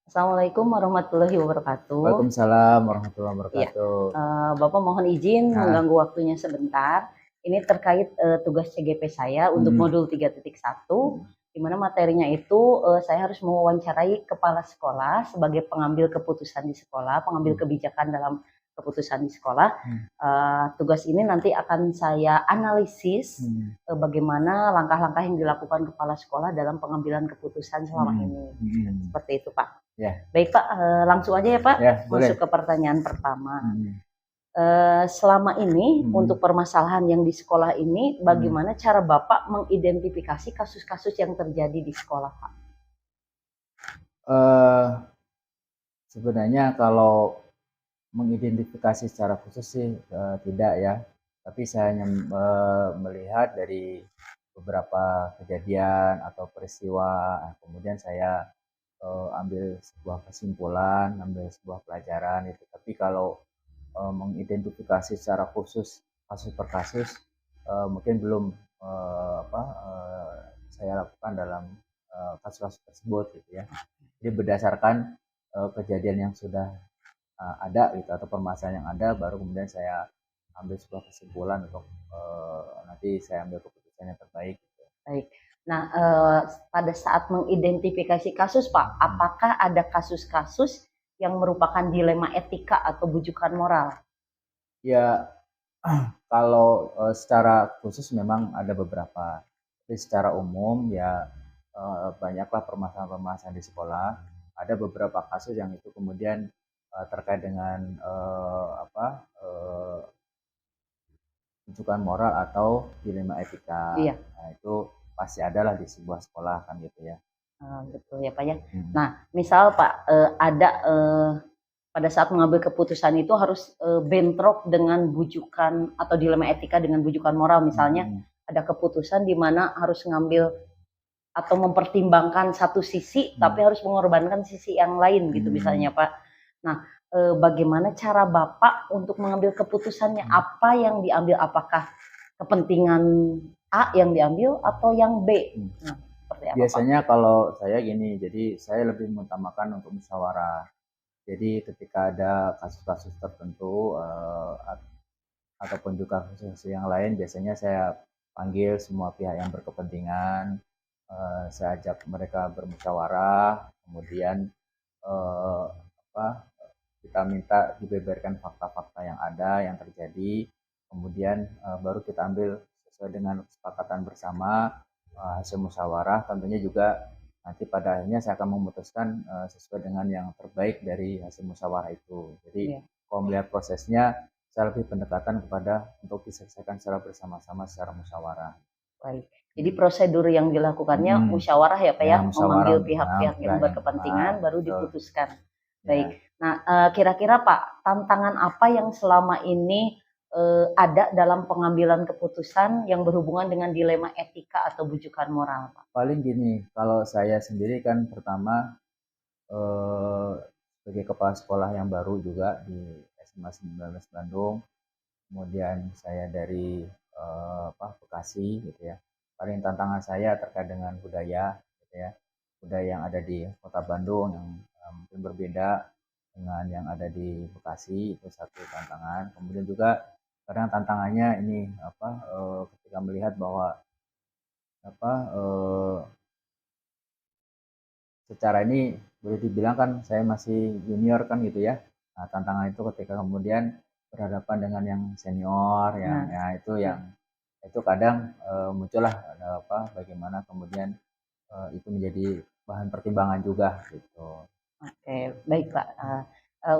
Assalamualaikum warahmatullahi wabarakatuh. Waalaikumsalam warahmatullahi Iya, wabarakatuh. Bapak mohon izin Nah, mengganggu waktunya sebentar. Ini terkait, tugas CGP saya untuk mhm, modul 3.1, mhm, di mana materinya itu, saya harus mewawancarai kepala sekolah sebagai pengambil keputusan di sekolah, pengambil mhm, kebijakan dalam keputusan di sekolah. mhm, Tugas ini nanti akan saya analisis, mhm, bagaimana langkah-langkah yang dilakukan kepala sekolah dalam pengambilan keputusan selama mhm, ini. mhm. Seperti itu, Pak. Ya, Baik Pak, langsung aja ya Pak, ya masuk boleh. ke pertanyaan pertama. Mhm, Selama ini mhm, untuk permasalahan yang di sekolah ini, mhm. bagaimana cara Bapak mengidentifikasi kasus-kasus yang terjadi di sekolah Pak? Eee, Sebenarnya kalau mengidentifikasi secara khusus sih, tidak ya, tapi saya hanya, melihat dari beberapa kejadian atau peristiwa, kemudian saya, ambil sebuah kesimpulan, ambil sebuah pelajaran gitu. Tapi kalau mengidentifikasi secara khusus kasus per kasus mungkin belum apa, saya lakukan dalam kasus-kasus tersebut gitu ya. Jadi berdasarkan kejadian yang sudah ada gitu atau permasalahan yang ada baru kemudian saya ambil sebuah kesimpulan untuk nanti saya ambil keputusan yang terbaik gitu. Baik. Nah, pada saat mengidentifikasi kasus Pak, Hmm. apakah ada kasus-kasus yang merupakan dilema etika atau bujukan moral? Ya kalau secara khusus memang ada beberapa, tapi secara umum ya banyaklah permasalahan-permasalahan di sekolah. Ada beberapa kasus yang itu kemudian terkait dengan rujukan moral atau dilema etika. Iya. Nah, itu pasti adalah di sebuah sekolah kan gitu ya. Betul ya Pak ya. Hmm. Nah, misal Pak, ada, pada saat mengambil keputusan itu harus bentrok dengan bujukan atau dilema etika dengan bujukan moral. Misalnya Hmm. ada keputusan di mana harus ngambil atau mempertimbangkan satu sisi, Hmm. tapi harus mengorbankan sisi yang lain gitu Hmm. misalnya Pak. Nah, bagaimana cara Bapak untuk mengambil keputusannya? Hmm. Apa yang diambil? Apakah kepentingan A yang diambil atau yang B? Hmm. Nah, seperti apa Pak? Biasanya kalau saya gini, jadi saya lebih mengutamakan untuk musyawarah. Jadi ketika ada kasus-kasus tertentu ataupun juga kasus yang lain, biasanya saya panggil semua pihak yang berkepentingan, saya ajak mereka bermusyawarah, kemudian eh, apa, kita minta dibeberkan fakta-fakta yang ada, yang terjadi, kemudian baru kita ambil sesuai dengan kesepakatan bersama hasil musyawarah. Tentunya juga nanti pada akhirnya saya akan memutuskan sesuai dengan yang terbaik dari hasil musyawarah itu. Jadi Ya. kalau melihat prosesnya, saya lebih pendekatan kepada untuk diselesaikan secara bersama-sama secara musyawarah. Baik. Jadi prosedur yang dilakukannya Hmm. musyawarah ya Pak Ya ya, musyawarah memanggil nah, pihak-pihak yang yang berkepentingan baru betul diputuskan. Baik. ya. Nah, kira-kira Pak, tantangan apa yang selama ini ada dalam pengambilan keputusan yang berhubungan dengan dilema etika atau bujukan moral, Pak? Paling gini, kalau saya sendiri kan pertama eh, sebagai kepala sekolah yang baru juga di SMA 19 Bandung, kemudian saya dari Bekasi gitu ya. Paling tantangan saya terkait dengan budaya gitu ya. Budaya yang ada di Kota Bandung yang mungkin berbeda dengan yang ada di Bekasi itu satu tantangan. Kemudian juga kadang tantangannya ini ketika melihat bahwa apa secara ini boleh dibilang kan saya masih junior kan gitu ya. Nah, tantangan itu ketika kemudian berhadapan dengan yang senior yang Nah, ya itu ya. yang itu kadang muncullah bagaimana kemudian itu menjadi bahan pertimbangan juga gitu. Oke, baik Pak.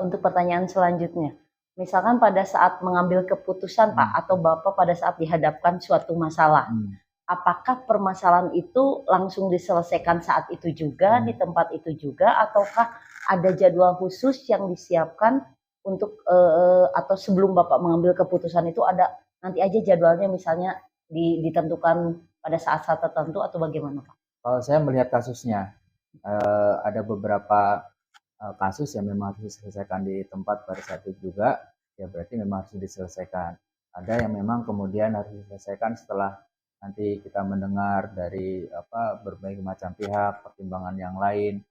Untuk pertanyaan selanjutnya, misalkan pada saat mengambil keputusan Pak Hmm. atau Bapak pada saat dihadapkan suatu masalah, Hmm. apakah permasalahan itu langsung diselesaikan saat itu juga, di Hmm. tempat itu juga, ataukah ada jadwal khusus yang disiapkan untuk atau sebelum Bapak mengambil keputusan itu ada nanti aja jadwalnya misalnya ditentukan pada saat-saat tertentu atau bagaimana Pak? Kalau saya melihat kasusnya ada beberapa kasus yang memang harus diselesaikan di tempat pada saat itu juga, ya berarti memang harus diselesaikan. Ada yang memang kemudian harus diselesaikan setelah nanti kita mendengar dari berbagai macam pihak, pertimbangan yang lain.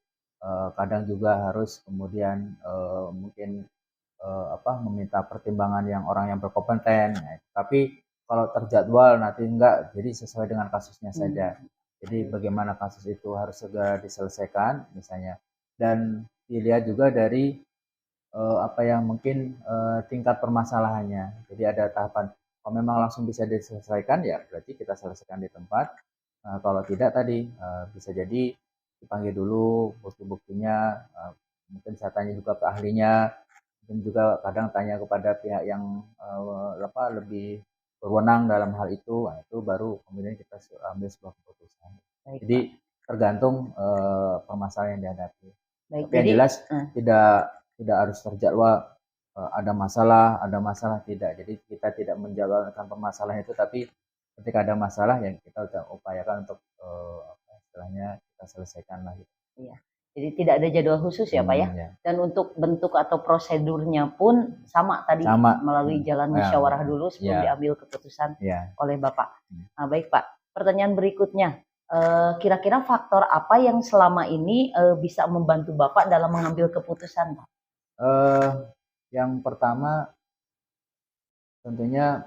kadang juga harus kemudian mungkin meminta pertimbangan orang yang berkompeten. Nah, tapi kalau terjadwal nanti enggak, jadi sesuai dengan kasusnya saja. Jadi bagaimana kasus itu harus segera diselesaikan misalnya, dan dilihat juga dari apa yang mungkin tingkat permasalahannya. Jadi ada tahapan. Kalau memang langsung bisa diselesaikan ya berarti kita selesaikan di tempat. Kalau tidak tadi bisa jadi dipanggil dulu bukti-buktinya. Mungkin saya tanya juga ke ahlinya, dan juga kadang tanya kepada pihak yang lebih berwenang dalam hal itu. Nah, itu baru kemudian kita ambil sebuah keputusan. Baik, Jadi Pak. tergantung permasalahan yang dihadapi. Baik, Tapi yang jelas tidak harus terjadwal ada masalah tidak. Jadi kita tidak menjadwalkan permasalahan itu, tapi ketika ada masalah yang kita upayakan untuk istilahnya kita selesaikan lah gitu. Iya. Jadi tidak ada jadwal khusus ya Pak ya. Ya. Dan untuk bentuk atau prosedurnya pun sama tadi, melalui jalan musyawarah dulu sebelum diambil keputusan oleh Bapak. Nah, baik Pak. Pertanyaan berikutnya, kira-kira faktor apa yang selama ini bisa membantu Bapak dalam mengambil keputusan, Pak? Yang pertama tentunya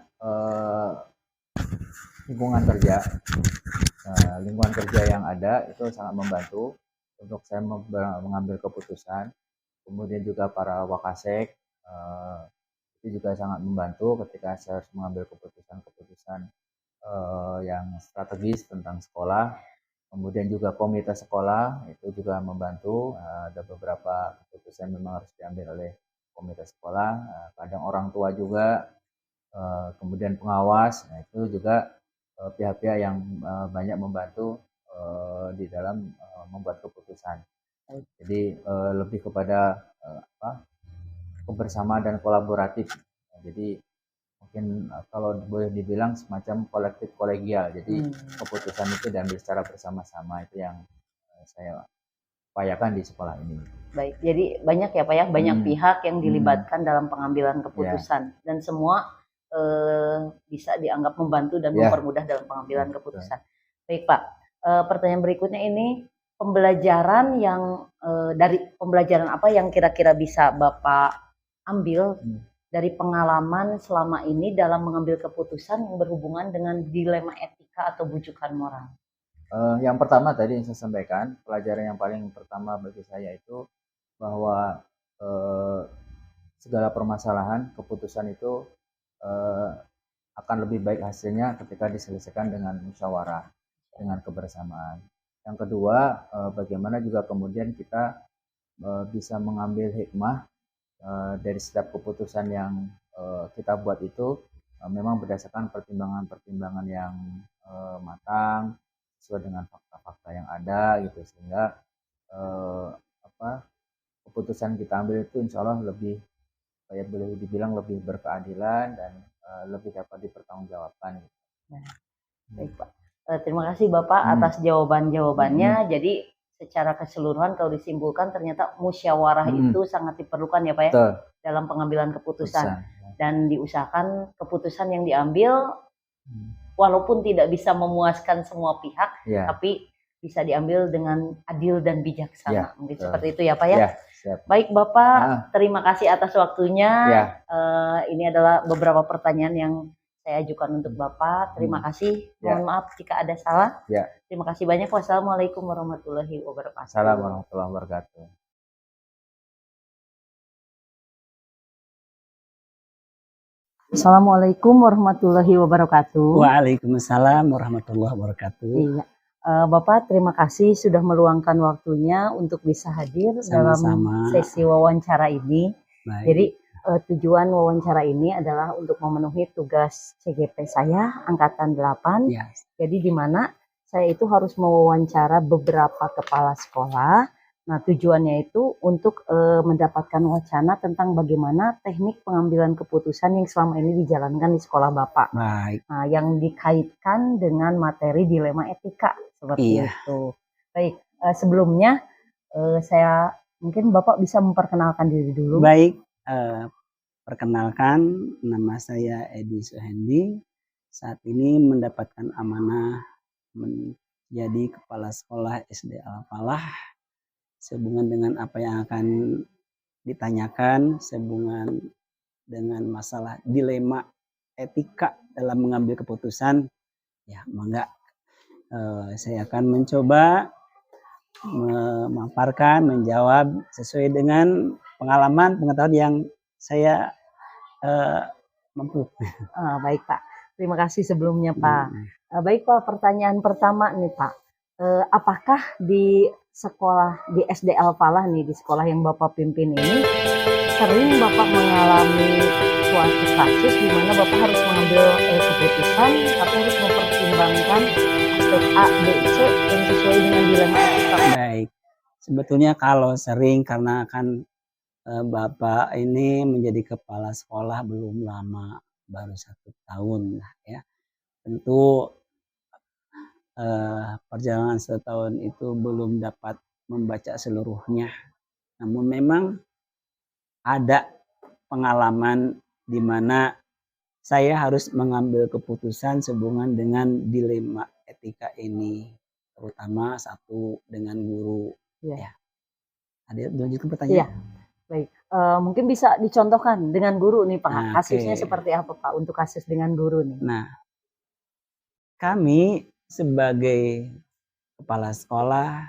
lingkungan kerja. Lingkungan kerja yang ada itu sangat membantu untuk saya mengambil keputusan. Kemudian juga para wakasek itu juga sangat membantu ketika saya harus mengambil keputusan-keputusan yang strategis tentang sekolah. Kemudian juga komite sekolah itu juga membantu. Ada beberapa keputusan memang harus diambil oleh komite sekolah. Kadang orang tua juga, kemudian pengawas. Nah, itu juga pihak-pihak yang banyak membantu di dalam membuat keputusan. Jadi lebih kepada kebersamaan dan kolaboratif. Jadi mungkin kalau boleh dibilang semacam kolektif kolegial. Jadi keputusan itu diambil secara bersama-sama, itu yang saya upayakan di sekolah ini. Baik, jadi banyak ya Pak ya, banyak pihak yang dilibatkan dalam pengambilan keputusan dan semua bisa dianggap membantu dan mempermudah dalam pengambilan keputusan. Baik Pak, pertanyaan berikutnya ini, pembelajaran yang dari pembelajaran apa yang kira-kira bisa Bapak ambil dari pengalaman selama ini dalam mengambil keputusan yang berhubungan dengan dilema etika atau bujukan moral? Yang pertama tadi yang saya sampaikan, pelajaran yang paling pertama bagi saya itu bahwa segala permasalahan keputusan itu akan lebih baik hasilnya ketika diselesaikan dengan musyawarah, dengan kebersamaan. Yang kedua, bagaimana juga kemudian kita bisa mengambil hikmah dari setiap keputusan yang kita buat itu, memang berdasarkan pertimbangan-pertimbangan yang matang sesuai dengan fakta-fakta yang ada gitu, sehingga keputusan kita ambil itu insya Allah lebih, boleh dibilang lebih berkeadilan dan lebih dapat dipertanggungjawabkan. Baik Pak, terima kasih Bapak atas jawaban-jawabannya. Jadi secara keseluruhan kalau disimpulkan ternyata musyawarah itu sangat diperlukan ya Pak ya, dalam pengambilan keputusan. Dan diusahakan keputusan yang diambil walaupun tidak bisa memuaskan semua pihak, tapi bisa diambil dengan adil dan bijaksana. Mungkin seperti itu ya Pak ya. Baik Bapak, terima kasih atas waktunya. Ini adalah beberapa pertanyaan yang saya ajukan untuk Bapak. Terima kasih. Mohon maaf jika ada salah. Terima kasih banyak. Wassalamualaikum warahmatullahi wabarakatuh. Assalamualaikum warahmatullahi wabarakatuh. Assalamualaikum warahmatullahi wabarakatuh. Waalaikumsalam warahmatullahi wabarakatuh. Iya. Bapak, terima kasih sudah meluangkan waktunya untuk bisa hadir dalam sesi wawancara ini. Baik. Jadi tujuan wawancara ini adalah untuk memenuhi tugas CGP saya Angkatan 8. Jadi di mana saya itu harus mewawancara beberapa kepala sekolah. Nah, tujuannya itu untuk mendapatkan wacana tentang bagaimana teknik pengambilan keputusan yang selama ini dijalankan di sekolah Bapak. Baik. Nah, yang dikaitkan dengan materi dilema etika seperti itu. Baik, sebelumnya saya mungkin Bapak bisa memperkenalkan diri dulu. Baik, perkenalkan nama saya Edi Suhendi. Saat ini mendapatkan amanah menjadi kepala sekolah SD Al-Falah sehubungan dengan apa yang akan ditanyakan, sehubungan dengan masalah dilema etika dalam mengambil keputusan, ya mangga saya akan mencoba memaparkan, menjawab sesuai dengan pengalaman, pengetahuan yang saya mampu. Baik Pak, terima kasih sebelumnya Pak. Baik Pak, pertanyaan pertama nih Pak. Apakah di sekolah, di SD Al-Falah nih, di sekolah yang Bapak pimpin ini, sering Bapak mengalami suatu kasus di mana Bapak harus mengambil keputusan, tapi harus mempertimbangkan aspek A, B, C yang sesuai dengan dilema etika? Baik, sebetulnya kalau sering karena kan Bapak ini menjadi kepala sekolah belum lama, baru 1 tahun lah ya. Tentu perjalanan 1 tahun itu belum dapat membaca seluruhnya. Namun memang ada pengalaman di mana saya harus mengambil keputusan sehubungan dengan dilema etika ini, terutama satu dengan guru. Ya. Ada lanjutkan pertanyaan? Iya. Baik, mungkin bisa dicontohkan dengan guru nih Pak. Nah, kasusnya seperti apa Pak untuk kasus dengan guru nih? Nah, kami sebagai kepala sekolah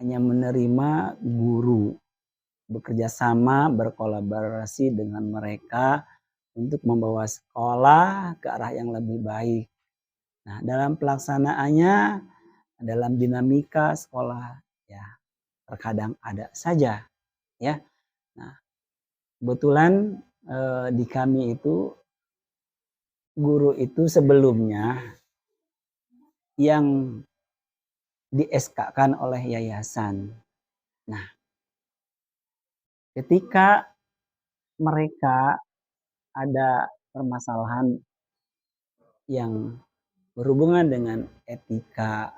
hanya menerima guru, bekerja sama, berkolaborasi dengan mereka untuk membawa sekolah ke arah yang lebih baik. Nah, dalam pelaksanaannya, dalam dinamika sekolah, ya terkadang ada saja, ya. Nah, kebetulan di kami itu guru itu sebelumnya yang di SK-kan oleh yayasan. Nah, ketika mereka ada permasalahan yang berhubungan dengan etika,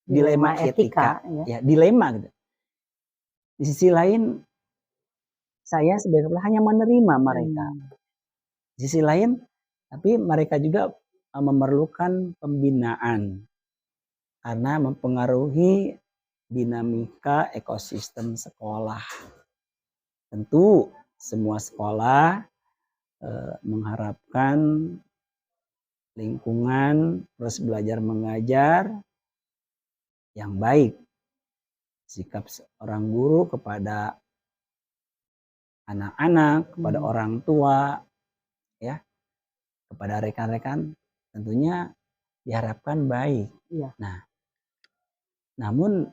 dilema etika, ya dilema gitu. Di sisi lain, saya sebagai kepala hanya menerima mereka. Di sisi lain, tapi mereka juga memerlukan pembinaan karena mempengaruhi dinamika ekosistem sekolah. Tentu semua sekolah mengharapkan lingkungan proses belajar mengajar yang baik. Sikap seorang guru kepada anak-anak, kepada orang tua, ya, kepada rekan-rekan tentunya diharapkan baik. Iya. Nah, namun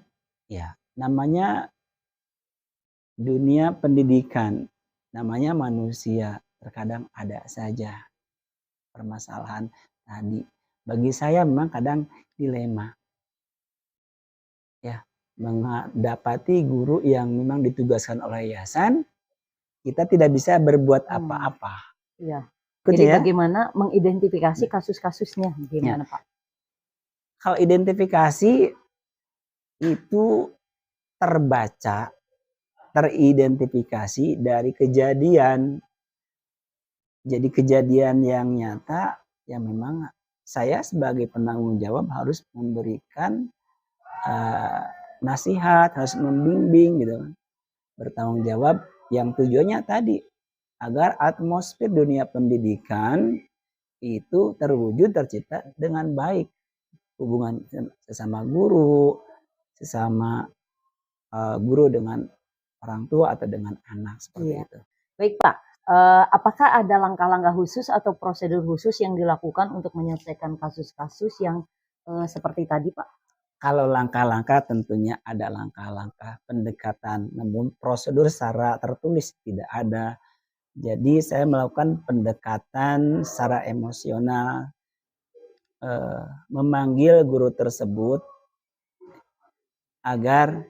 ya namanya dunia pendidikan, namanya manusia, terkadang ada saja permasalahan tadi. Bagi saya memang kadang dilema. Ya, mendapati guru yang memang ditugaskan oleh yayasan, kita tidak bisa berbuat apa-apa. Iya. Jadi ya? Bagaimana mengidentifikasi kasus-kasusnya? Gimana ya, Pak? Kalau identifikasi itu terbaca, teridentifikasi dari kejadian. Jadi kejadian yang nyata, ya memang saya sebagai penanggung jawab harus memberikan nasihat, harus membimbing gitu. Bertanggung jawab yang tujuannya tadi agar atmosfer dunia pendidikan itu terwujud, tercipta dengan baik. Hubungan sesama guru, sesama guru dengan orang tua atau dengan anak seperti itu. Baik Pak, apakah ada langkah-langkah khusus atau prosedur khusus yang dilakukan untuk menyelesaikan kasus-kasus yang seperti tadi Pak? Kalau langkah-langkah tentunya ada langkah-langkah pendekatan, namun prosedur secara tertulis tidak ada. Jadi saya melakukan pendekatan secara emosional, memanggil guru tersebut agar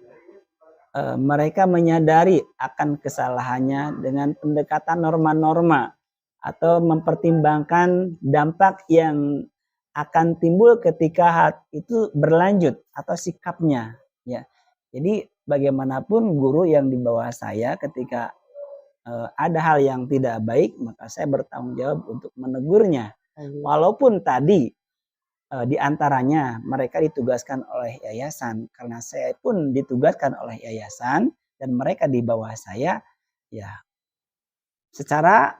mereka menyadari akan kesalahannya dengan pendekatan norma-norma atau mempertimbangkan dampak yang akan timbul ketika hal itu berlanjut atau sikapnya, ya. Jadi bagaimanapun guru yang di bawah saya ketika ada hal yang tidak baik, maka saya bertanggung jawab untuk menegurnya. Walaupun tadi di antaranya mereka ditugaskan oleh yayasan, karena saya pun ditugaskan oleh yayasan dan mereka di bawah saya, ya secara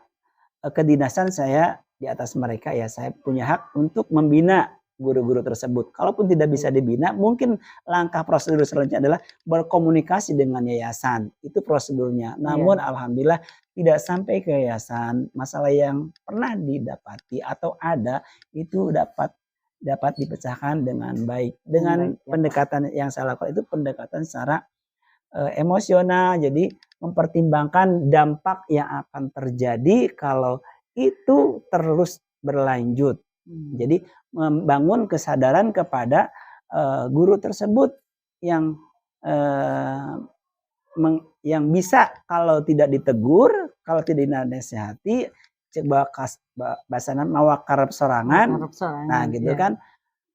kedinasan saya di atas mereka, ya saya punya hak untuk membina guru-guru tersebut. Kalaupun tidak bisa dibina, mungkin langkah prosedur selanjutnya adalah berkomunikasi dengan yayasan. Itu prosedurnya. Namun alhamdulillah tidak sampai ke yayasan. Masalah yang pernah didapati atau ada itu dapat dipecahkan dengan baik. Dengan pendekatan yang saya lakukan itu pendekatan secara emosional. Jadi mempertimbangkan dampak yang akan terjadi kalau itu terus berlanjut. Jadi membangun kesadaran kepada guru tersebut yang yang bisa kalau tidak ditegur, kalau tidak dinasehati, bahasa mawakarep sorangan. Nah, gitu kan.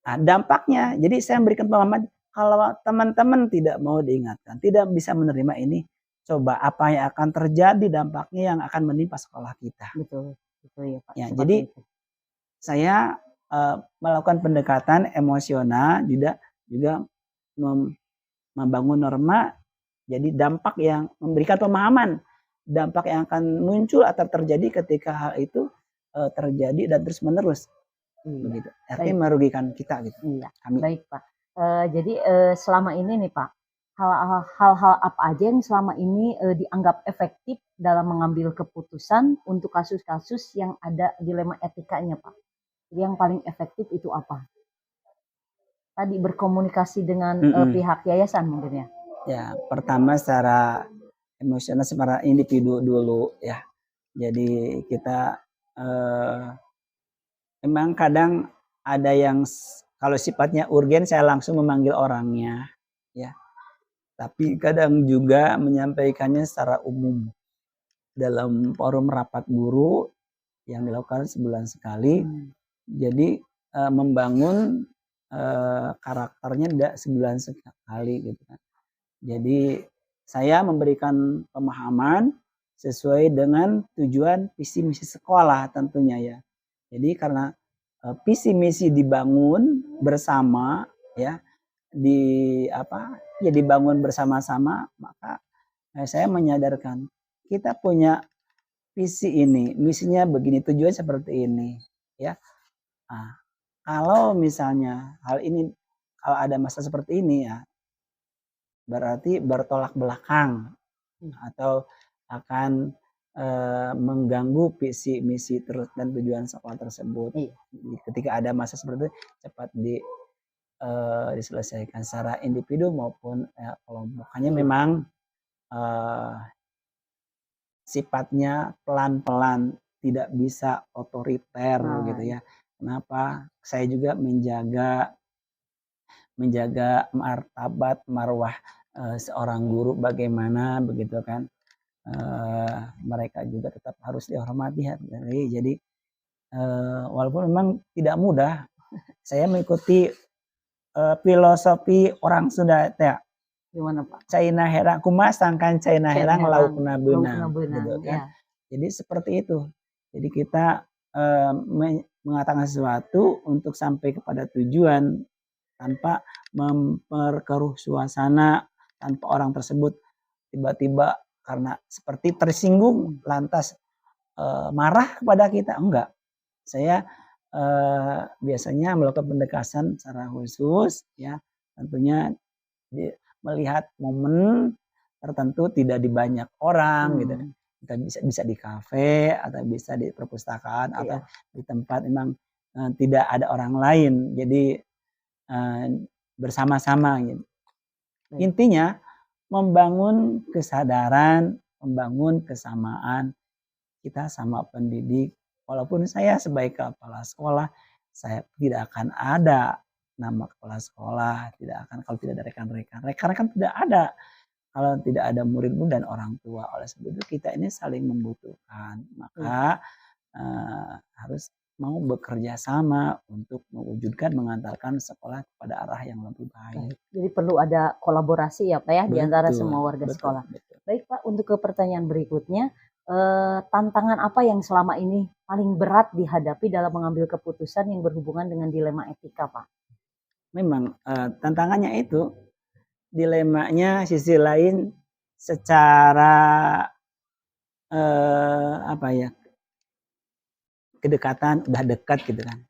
Nah, dampaknya, jadi saya memberikan pemahaman kalau teman-teman tidak mau diingatkan, tidak bisa menerima ini, coba apa yang akan terjadi dampaknya yang akan menimpa sekolah kita. Betul ya Pak. Ya, jadi itu. Saya melakukan pendekatan emosional juga membangun norma. Jadi dampak yang memberikan pemahaman, dampak yang akan muncul atau terjadi ketika hal itu terjadi dan terus menerus. Begitu. Artinya merugikan kita gitu. Iya. Baik Pak. Jadi selama ini nih Pak, hal-hal apa aja yang selama ini dianggap efektif dalam mengambil keputusan untuk kasus-kasus yang ada dilema etikanya Pak? Jadi yang paling efektif itu apa? Tadi berkomunikasi dengan pihak yayasan mungkin ya? Ya, pertama secara emosional, secara individu dulu ya. Jadi kita memang kadang ada yang kalau sifatnya urgen saya langsung memanggil orangnya ya. Tapi kadang juga menyampaikannya secara umum dalam forum rapat guru yang dilakukan sebulan sekali. Jadi membangun karakternya tidak sebulan sekali gitu kan. Jadi saya memberikan pemahaman sesuai dengan tujuan visi misi sekolah tentunya ya. Jadi karena visi misi dibangun bersama ya, dibangun bersama-sama, maka saya menyadarkan kita punya visi ini, misinya begini, tujuan seperti ini ya. Nah, kalau misalnya hal ini, kalau ada masalah seperti ini ya, berarti bertolak belakang atau akan mengganggu visi misi dan tujuan sekolah tersebut. Ketika ada masalah seperti itu cepat diselesaikan secara individu maupun kelompok. Hanya memang sifatnya pelan-pelan, tidak bisa otoriter gitu ya. Kenapa? Saya juga menjaga martabat marwah seorang guru bagaimana begitu kan. Mereka juga tetap harus dihormati. Jadi walaupun memang tidak mudah, saya mengikuti filosofi orang Sunda ya. Gimana Pak? Caina herang kumas sangkan caina herang laukna beunang gitu kan. Ya. Jadi seperti itu. Jadi kita mengatakan sesuatu untuk sampai kepada tujuan tanpa memperkeruh suasana, tanpa orang tersebut tiba-tiba karena seperti tersinggung lantas marah kepada kita. Enggak. Saya biasanya melakukan pendekatan secara khusus ya, tentunya melihat momen tertentu tidak di banyak orang gitu. Kita bisa di kafe atau bisa di perpustakaan atau di tempat memang tidak ada orang lain. Jadi bersama-sama gitu. Intinya membangun kesadaran, membangun kesamaan kita sama pendidik. Walaupun saya sebagai kepala sekolah, saya tidak akan ada nama kepala sekolah, tidak akan kalau tidak ada rekan-rekan. Rekan-rekan tidak ada kalau tidak ada murid-murid dan orang tua. Oleh sebab itu kita ini saling membutuhkan. Maka harus mau bekerja sama untuk mewujudkan mengantarkan sekolah kepada arah yang lebih baik. Jadi perlu ada kolaborasi ya Pak ya di antara semua warga sekolah. Betul. Baik Pak, untuk ke pertanyaan berikutnya, tantangan apa yang selama ini paling berat dihadapi dalam mengambil keputusan yang berhubungan dengan dilema etika, Pak? Memang tantangannya itu, dilemanya sisi lain secara apa ya, kedekatan udah dekat gitu kan.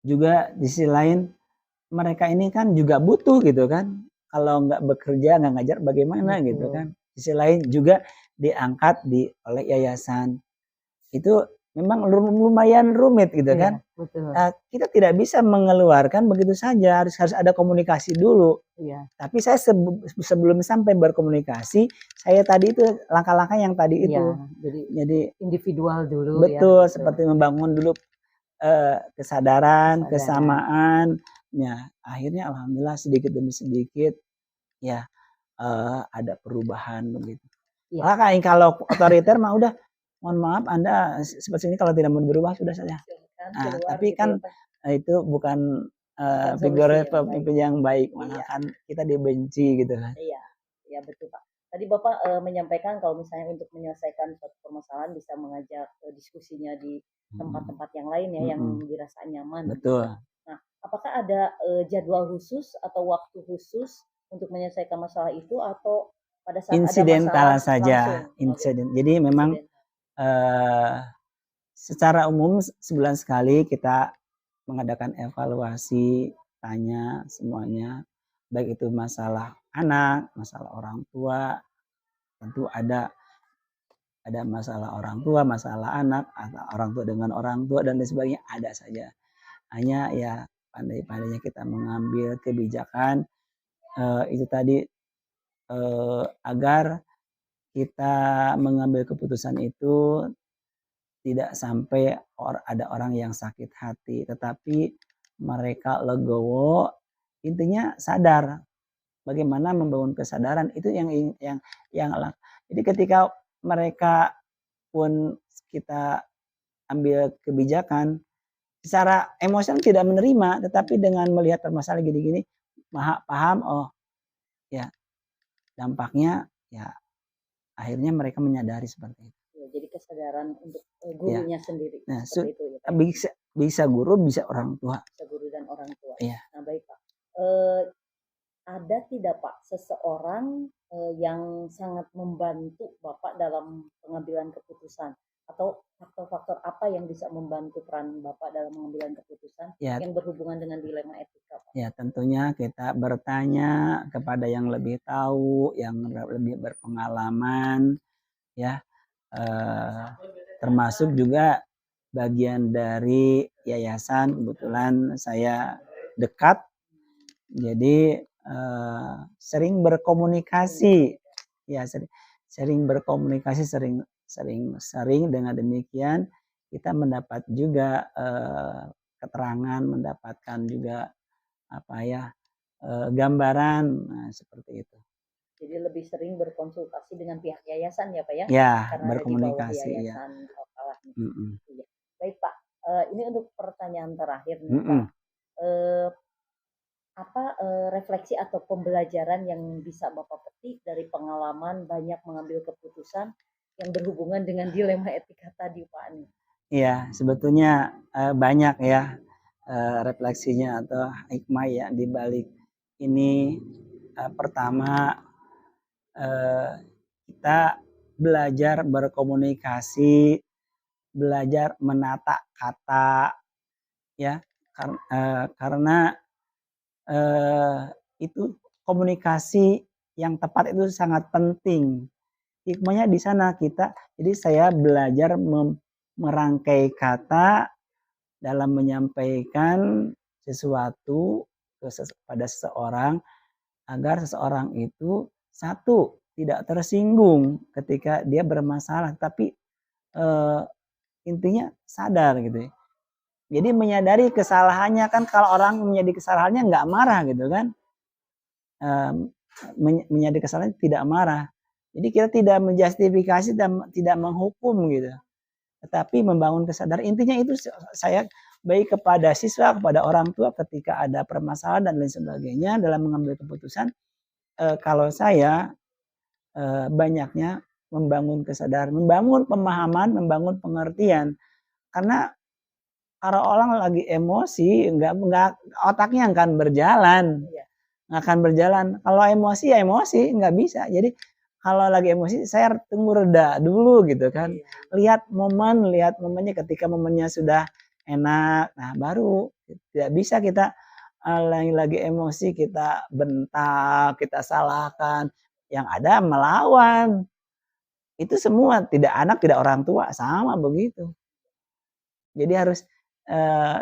Juga di sisi lain mereka ini kan juga butuh gitu kan. Kalau nggak bekerja, nggak ngajar bagaimana gitu Betul. kan. Di sisi lain juga diangkat oleh yayasan. Itu memang lumayan rumit gitu kan. Iya, betul. Kita tidak bisa mengeluarkan begitu saja, harus ada komunikasi dulu. Iya. Tapi saya sebelum sampai berkomunikasi, saya tadi itu langkah-langkah yang tadi itu. Iya, Jadi individual dulu ya. betul, seperti membangun dulu kesadaran, Kesadaran. kesamaan. Ya, akhirnya alhamdulillah sedikit demi sedikit ya ada perubahan begitu. Iya. Makanya kalau otoriter mah udah, mohon maaf Anda seperti ini, kalau tidak mau berubah sudah saja. Silakan keluar Tapi gitu kan ya, Pak. itu bukan Bukan figur solusi yang baik. pemimpin yang baik, malah Iya. kan kita dibenci gitu kan. Iya, ya betul Pak. Tadi Bapak menyampaikan kalau misalnya untuk menyelesaikan suatu permasalahan bisa mengajak diskusinya di tempat-tempat yang lain ya, yang dirasa nyaman. Betul. Nah, apakah ada jadwal khusus atau waktu khusus untuk menyelesaikan masalah itu, atau pada saat Insidental ada masalah saja, langsung? insiden. Jadi memang secara umum sebulan sekali kita mengadakan evaluasi, tanya semuanya, baik itu masalah anak, masalah orang tua, tentu ada masalah orang tua, masalah anak, atau orang tua dengan orang tua dan lain sebagainya, ada saja. Hanya ya pandai-pandainya kita mengambil kebijakan itu tadi agar kita mengambil keputusan itu tidak sampai ada orang yang sakit hati, tetapi mereka legowo, intinya sadar. Bagaimana membangun kesadaran itu yang jadi ketika mereka pun kita ambil kebijakan, secara emosional tidak menerima, tetapi dengan melihat permasalahan gini-gini, paham, oh ya dampaknya, ya akhirnya mereka menyadari seperti itu. Ya, jadi kesadaran untuk gurunya sendiri. Nah, seperti itu ya, Pak. bisa guru, bisa orang tua. Bisa guru dan orang tua. Iya. Nah, baik Pak. Ada tidak Pak seseorang yang sangat membantu Bapak dalam pengambilan keputusan, atau faktor-faktor apa yang bisa membantu peran Bapak dalam pengambilan keputusan yang berhubungan dengan dilema etika, Pak? Ya, tentunya kita bertanya kepada yang lebih tahu, yang lebih berpengalaman, ya, termasuk juga bagian dari yayasan. Kebetulan saya dekat, jadi sering berkomunikasi, ya sering berkomunikasi, sering dengan demikian kita mendapat juga keterangan, mendapatkan juga apa ya gambaran, nah, seperti itu. Jadi lebih sering berkonsultasi dengan pihak yayasan ya Pak ya? Ya, karena berkomunikasi ada di bawah yayasan. Ya. Baik Pak, ini untuk pertanyaan terakhir nih Pak. Apa refleksi atau pembelajaran yang bisa Bapak petik dari pengalaman banyak mengambil keputusan yang berhubungan dengan dilema etika tadi Pak? Iya, sebetulnya banyak ya refleksinya atau hikmah ya di balik ini. Pertama, kita belajar berkomunikasi, belajar menata kata, ya, karena itu komunikasi yang tepat itu sangat penting. Hikmahnya di sana jadi saya belajar merangkai kata dalam menyampaikan sesuatu pada seseorang, agar seseorang itu satu, tidak tersinggung ketika dia bermasalah, tapi intinya sadar gitu ya. Jadi menyadari kesalahannya, kan kalau orang menyadari kesalahannya nggak marah gitu kan. Menyadari kesalahannya tidak marah. Jadi kita tidak menjustifikasi dan tidak menghukum gitu. Tetapi membangun kesadaran. Intinya itu saya baik kepada siswa, kepada orang tua ketika ada permasalahan dan lain sebagainya dalam mengambil keputusan. Kalau saya banyaknya membangun kesadaran, membangun pemahaman, membangun pengertian. Karena kalau orang lagi emosi, nggak otaknya akan berjalan, Iya. nggak akan berjalan. Kalau emosi ya emosi, nggak bisa. Jadi kalau lagi emosi, saya tunggu reda dulu gitu kan. Iya. Lihat momennya ketika momennya sudah enak, nah baru. Tidak bisa kita lagi emosi kita bentak, kita salahkan, yang ada melawan. Itu semua tidak anak, tidak orang tua, sama begitu. Jadi harus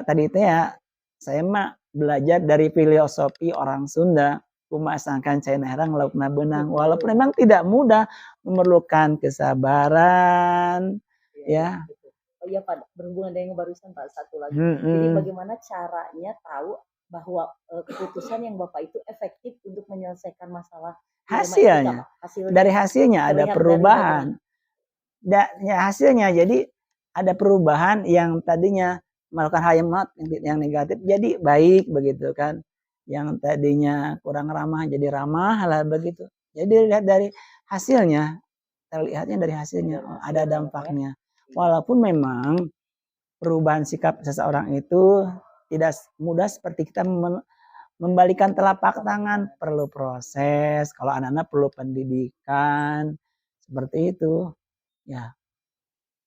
tadi itu ya, saya mah belajar dari filosofi orang Sunda, "Kumasangkan cai herang laukna beunang." Walaupun memang tidak mudah, memerlukan kesabaran, ya. Betul. Oh iya Pak, berhubungan dengan yang barusan Pak, satu lagi. Jadi bagaimana caranya tahu bahwa keputusan yang Bapak itu efektif untuk menyelesaikan masalah dilema etika, Hasilnya, Pak? Hasilnya dari hasilnya ada terlihat dari perubahan. bagaimana? Ya hasilnya jadi ada perubahan yang tadinya melakukan hal yang negatif jadi baik begitu kan. Yang tadinya kurang ramah jadi ramah lah begitu. Jadi lihat dari hasilnya, terlihatnya dari hasilnya ada dampaknya. Walaupun memang perubahan sikap seseorang itu tidak mudah seperti kita membalikan telapak tangan, perlu proses. Kalau anak-anak perlu pendidikan seperti itu.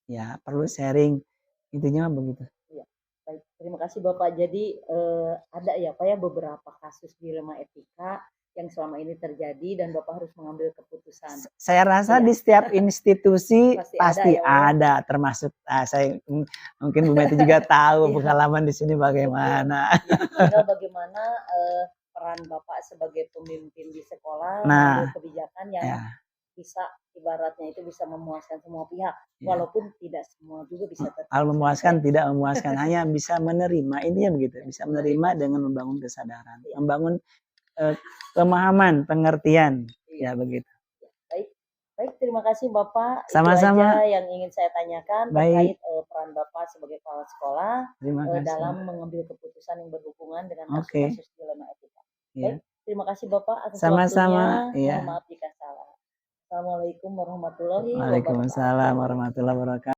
Ya perlu sharing, intinya begitu. Iya, baik. Terima kasih Bapak. Jadi ada ya Pak ya beberapa kasus dilema etika yang selama ini terjadi dan Bapak harus mengambil keputusan. Saya rasa Iya. di setiap institusi pasti ya, ada, termasuk saya mungkin Bu Meti juga tahu Iya. pengalaman di sini bagaimana. Tinggal bagaimana peran Bapak sebagai pemimpin di sekolah Nah, mengambil kebijakan yang ya, bisa ibaratnya itu bisa memuaskan semua pihak, ya. walaupun tidak semua juga bisa Kalau memuaskan, tidak memuaskan, hanya bisa menerima, intinya begitu, bisa menerima dengan membangun kesadaran, membangun pemahaman, pengertian, ya begitu. Baik, baik, terima kasih Bapak. Sama-sama. Itu aja yang ingin saya tanyakan Baik. terkait peran Bapak sebagai kepala sekolah Terima kasih. dalam mengambil keputusan yang berhubungan dengan Oke. kasus-kasus dilema etika. Ya. Baik, terima kasih Bapak atas Sama-sama, waktunya. iya. Mohon maaf jika salah. Assalamualaikum warahmatullahi wabarakatuh. Waalaikumsalam warahmatullahi wabarakatuh.